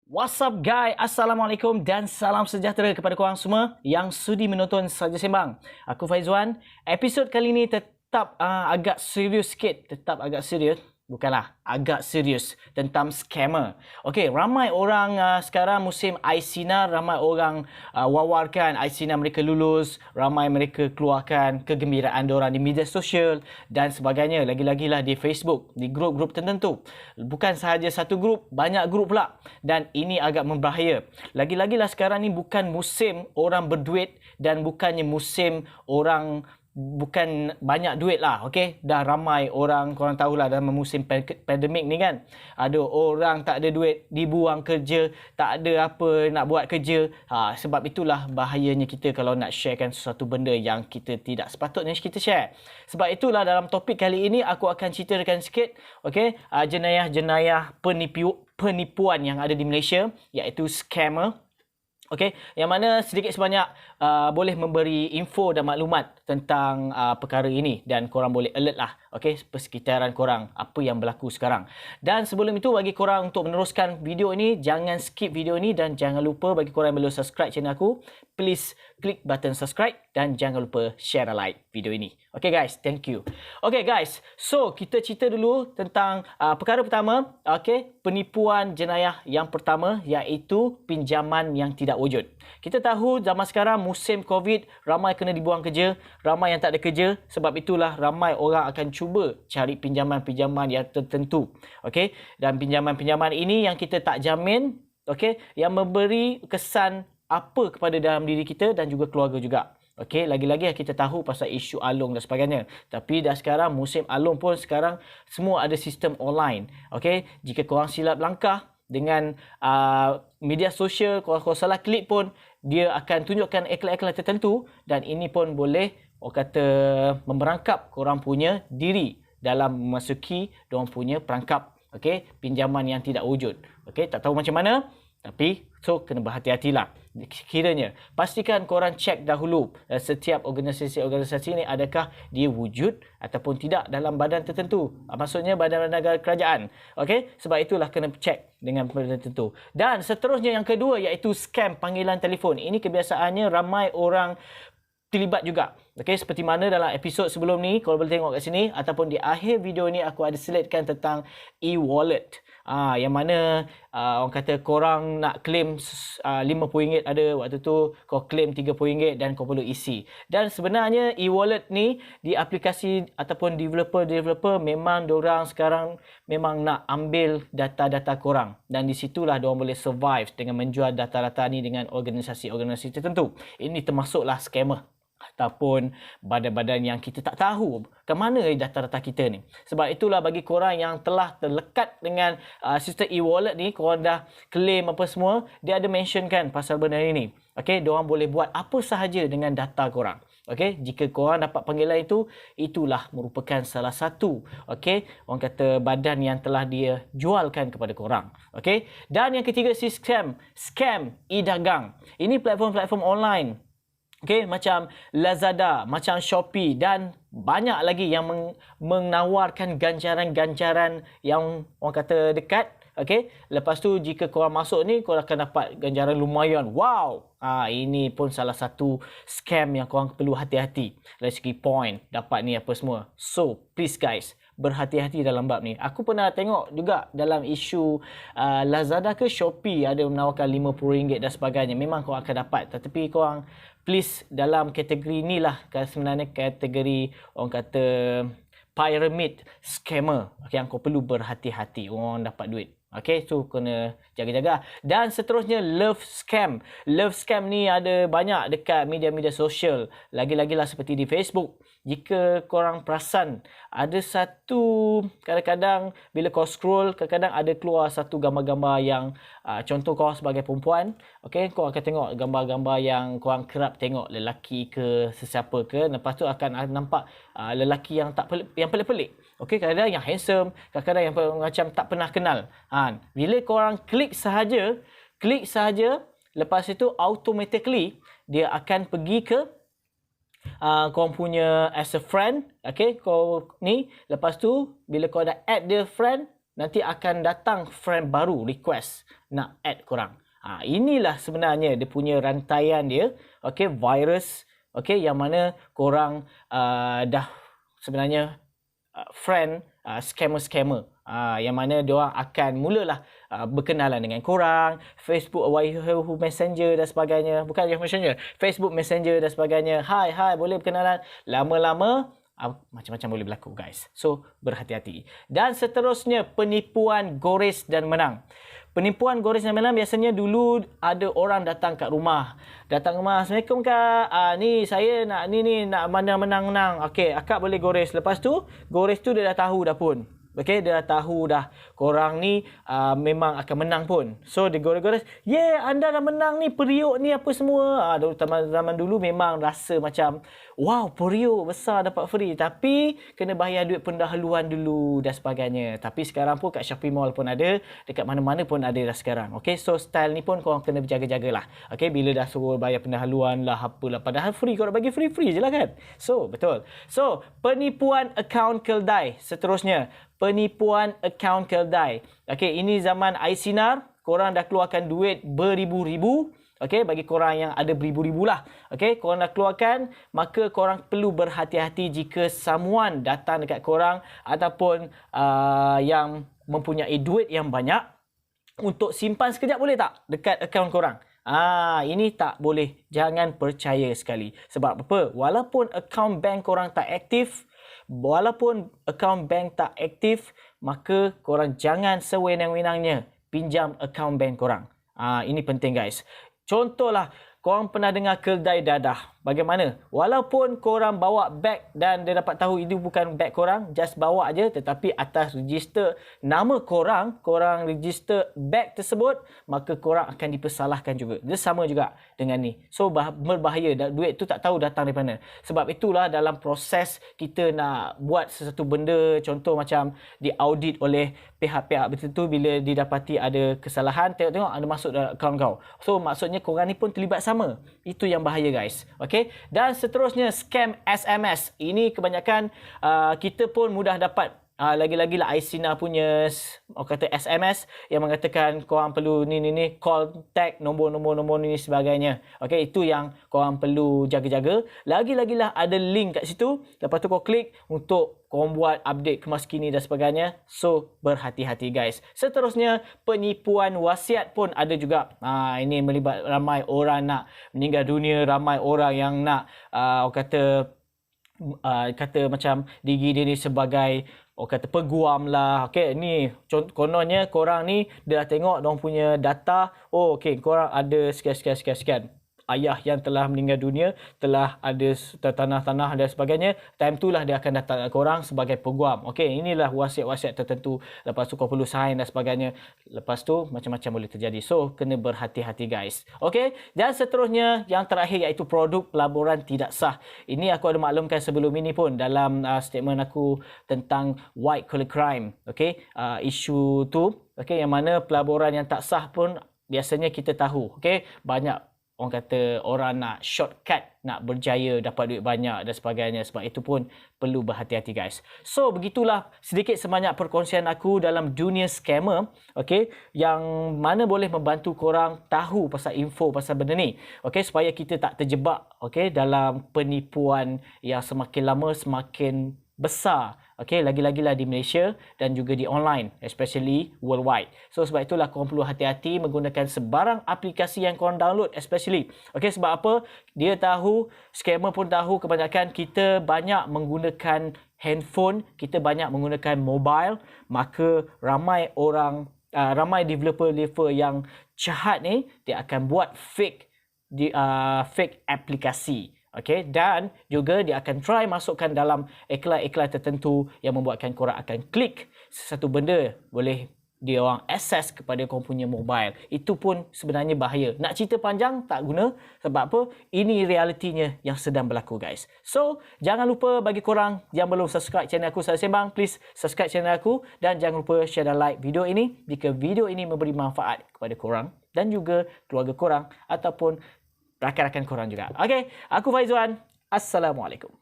What's up guys? Assalamualaikum dan salam sejahtera kepada korang semua yang sudi menonton Saja Sembang. Aku Faizwan. Episod kali ini tetap agak serius sikit. Bukanlah, agak serius tentang scammer. Okey, ramai orang sekarang musim Aisina, ramai orang wawarkan Aisina mereka lulus, ramai mereka keluarkan kegembiraan diorang di media sosial dan sebagainya. Lagi-lagi lah di Facebook, di grup-grup tertentu. Bukan sahaja satu grup, banyak grup pula. Dan ini agak membahaya. Lagi-lagi lah sekarang ni bukan musim orang berduit dan bukannya musim orang bukan banyak duit lah, okey. Dah ramai orang, korang tahulah dalam musim pandemik ni kan. Ada orang tak ada duit, dibuang kerja, tak ada apa nak buat kerja. Sebab itulah bahayanya kita kalau nak sharekan sesuatu benda yang kita tidak sepatutnya kita share. Sebab itulah dalam topik kali ini aku akan ceritakan sikit, okey, jenayah-jenayah penipuan yang ada di Malaysia, iaitu scammer. Okey, yang mana sedikit sebanyak boleh memberi info dan maklumat tentang perkara ini dan korang boleh alert lah, okey, persekitaran korang apa yang berlaku sekarang. Dan sebelum itu, bagi korang untuk meneruskan video ini, jangan skip video ini dan jangan lupa bagi korang yang belum subscribe channel aku, please klik button subscribe dan jangan lupa share dan like video ini. Okay guys, thank you. Okay guys, so kita cerita dulu tentang perkara pertama, okay, penipuan jenayah yang pertama iaitu pinjaman yang tidak wujud. Kita tahu zaman sekarang musim COVID, ramai kena dibuang kerja, ramai yang tak ada kerja, sebab itulah ramai orang akan cuba cari pinjaman-pinjaman yang tertentu. Okay, dan pinjaman-pinjaman ini yang kita tak jamin, okay, yang memberi kesan apa kepada dalam diri kita dan juga keluarga juga. Okey, lagi-lagi kita tahu pasal isu alung dan sebagainya. Tapi dah sekarang musim alung pun sekarang semua ada sistem online. Okey, jika korang silap langkah dengan media sosial, korang salah klik pun dia akan tunjukkan iklan-iklan tertentu dan ini pun boleh orang kata memerangkap korang punya diri dalam memasuki diorang punya perangkap. Okey, pinjaman yang tidak wujud. Okey, tak tahu macam mana, tapi so kena berhati-hatilah. Kiranya pastikan korang cek dahulu setiap organisasi-organisasi ni adakah dia wujud ataupun tidak dalam badan tertentu. Maksudnya badan-badan kerajaan. Okey, sebab itulah kena cek dengan badan tertentu. Dan seterusnya yang kedua iaitu scam panggilan telefon. Ini kebiasaannya ramai orang terlibat juga. Okey, seperti mana dalam episod sebelum ni, korang boleh tengok kat sini ataupun di akhir video ni aku ada selitkan tentang e-wallet. Yang mana orang kata korang nak claim RM50 ada waktu tu, kau claim RM30 dan kau perlu isi. Dan sebenarnya e-wallet ni di aplikasi ataupun developer memang diorang sekarang memang nak ambil data-data korang. Dan di situlah diorang boleh survive dengan menjual data-data ni dengan organisasi-organisasi tertentu. Ini termasuklah scammer ataupun badan-badan yang kita tak tahu ke mana data-data kita ni. Sebab itulah bagi korang yang telah terlekat dengan sistem e-wallet ni, korang dah claim apa semua, dia ada mentionkan pasal benda ini. Okey, diorang boleh buat apa sahaja dengan data korang. Okey, jika korang dapat panggilan itu, itulah merupakan salah satu, okey, orang kata badan yang telah dia jualkan kepada korang. Okey, dan yang ketiga si scam e-dagang. Ini platform-platform online. Okey, macam Lazada, macam Shopee dan banyak lagi yang menawarkan ganjaran-ganjaran yang orang kata dekat. Okey, lepas tu jika korang masuk ni, korang akan dapat ganjaran lumayan. Wow! Ini pun salah satu scam yang korang perlu hati-hati. Dari segi point, dapat ni apa semua. So, please guys, berhati-hati dalam bab ni. Aku pernah tengok juga dalam isu Lazada ke Shopee ada menawarkan RM50 dan sebagainya. Memang korang akan dapat. Tetapi korang please dalam kategori ni lah sebenarnya kategori orang kata pyramid scammer, yang kau perlu berhati-hati orang dapat duit. Okay, so kena jaga-jaga. Dan seterusnya love scam. Love scam ni ada banyak dekat media-media sosial. Lagi-lagi lah seperti di Facebook. Jika korang perasan, ada satu kadang-kadang bila kau scroll, kadang-kadang ada keluar satu gambar-gambar yang contoh kau sebagai perempuan, okay, kau akan tengok gambar-gambar yang korang kerap tengok lelaki ke sesiapa ke. Lepas tu akan nampak lelaki yang yang pelik-pelik. Okay, kadang-kadang yang handsome, kadang-kadang yang macam tak pernah kenal. Bila korang klik sahaja, lepas itu automatically dia akan pergi ke korang punya as a friend. Okay, kau ni, lepas tu bila kau dah add dia friend, nanti akan datang friend baru request nak add korang. Inilah sebenarnya dia punya rantaian dia, okey, virus, okey, yang mana korang dah sebenarnya friend scammer-scammer. Yang mana diorang akan mulalah berkenalan dengan korang, Facebook, Yahoo Messenger dan sebagainya. Bukan Yahoo Messenger, Facebook Messenger dan sebagainya. Hai, boleh berkenalan. Lama-lama macam-macam boleh berlaku, guys. So, berhati-hati. Dan seterusnya, penipuan gores dan menang. Penipuan gores dan menang biasanya dulu ada orang datang kat rumah. Datang rumah, Assalamualaikum kak. Ni saya nak nak menang-menang. Okey, akak boleh gores. Lepas tu, gores tu dia dah tahu dah pun. Okey, dia dah tahu dah korang ni memang akan menang pun. So, dia gores-gores, anda dah menang ni, periuk ni apa semua. Zaman dulu memang rasa macam, wow, periuk besar dapat free. Tapi, kena bayar duit pendahuluan dulu dan sebagainya. Tapi sekarang pun kat Shopee Mall pun ada, dekat mana-mana pun ada dah sekarang. Okey, so style ni pun korang kena berjaga-jagalah. Okey, bila dah suruh bayar pendahuluan lah, apalah. Padahal free, korang bagi free-free je lah kan. So, betul. So, penipuan akaun keldai. Seterusnya, penipuan akaun keldai. Okey, ini zaman iSinar, korang dah keluarkan duit beribu-ribu. Okey, bagi korang yang ada beribu-ribu lah. Okey, korang dah keluarkan, maka korang perlu berhati-hati jika someone datang dekat korang ataupun yang mempunyai duit yang banyak untuk simpan sekejap, boleh tak dekat akaun korang. Ini tak boleh. Jangan percaya sekali. Sebab apa? Walaupun akaun bank korang tak aktif, maka korang jangan sewenang-wenangnya pinjam akaun bank korang. Ini penting, guys. Contohlah, korang pernah dengar keldai dadah. Bagaimana? Walaupun korang bawa beg dan dia dapat tahu itu bukan beg korang, just bawa aja, tetapi atas register nama korang register beg tersebut, maka korang akan dipersalahkan juga. Dia sama juga dengan ni. So, berbahaya. Duit tu tak tahu datang dari mana. Sebab itulah dalam proses kita nak buat sesuatu benda, contoh macam diaudit oleh pihak-pihak tertentu, bila didapati ada kesalahan, tengok ada masuk dalam akaun kau. So, maksudnya korang ni pun terlibat sama. Itu yang bahaya, guys. Okay? Dan seterusnya, scam SMS. Ini kebanyakan kita pun mudah dapat. Lagi-lagi lah iSinar punya kata SMS yang mengatakan korang perlu ni contact nombor ni sebagainya. Okey, itu yang korang perlu jaga-jaga. Lagi-lagi lah ada link kat situ. Lepas tu kau klik untuk korang buat update kemaskini dan sebagainya. So, berhati-hati, guys. Seterusnya, penipuan wasiat pun ada juga. Ini melibat ramai orang nak meninggal dunia, ramai orang yang nak kata macam diri dia sebagai peguam lah. Okey, ni kononnya korang ni dia dah tengok diorang punya data. Okey, korang ada sekian ayah yang telah meninggal dunia, telah ada tanah-tanah dan sebagainya. Time tu lah dia akan datang ke korang sebagai peguam. Okey, inilah wasiat-wasiat tertentu. Lepas tu kau perlu sign dan sebagainya. Lepas tu macam-macam boleh terjadi. So, kena berhati-hati, guys. Okey, dan seterusnya yang terakhir iaitu produk pelaburan tidak sah. Ini aku ada maklumkan sebelum ini pun dalam statement aku tentang white collar crime. Okey, isu tu, okey, yang mana pelaburan yang tak sah pun biasanya kita tahu. Okey, banyak orang kata orang nak shortcut, nak berjaya dapat duit banyak dan sebagainya. Sebab itu pun perlu berhati-hati, guys. So, begitulah sedikit sebanyak perkongsian aku dalam dunia scammer. Okay, yang mana boleh membantu korang tahu pasal info pasal benda ni. Okay, supaya kita tak terjebak dalam penipuan yang semakin lama semakin besar. Okay, lagi-lagi lah di Malaysia dan juga di online, especially worldwide. So, sebab itulah korang perlu hati-hati menggunakan sebarang aplikasi yang korang download, especially. Okay, sebab apa? Dia tahu, scammer pun tahu kebanyakan kita banyak menggunakan handphone, kita banyak menggunakan mobile, maka ramai orang, ramai developer yang jahat ni, dia akan buat fake aplikasi. Okay, dan juga dia akan try masukkan dalam iklan-iklan tertentu yang membuatkan korang akan klik sesuatu benda, boleh dia orang access kepada korang punya mobile. Itu pun sebenarnya bahaya. Nak cerita panjang tak guna, sebab apa? Ini realitinya yang sedang berlaku, guys. So, jangan lupa bagi korang yang belum subscribe channel aku Saja Sembang, please subscribe channel aku dan jangan lupa share dan like video ini jika video ini memberi manfaat kepada korang dan juga keluarga korang ataupun rakan-rakan korang juga. Okay, aku Faizwan. Assalamualaikum.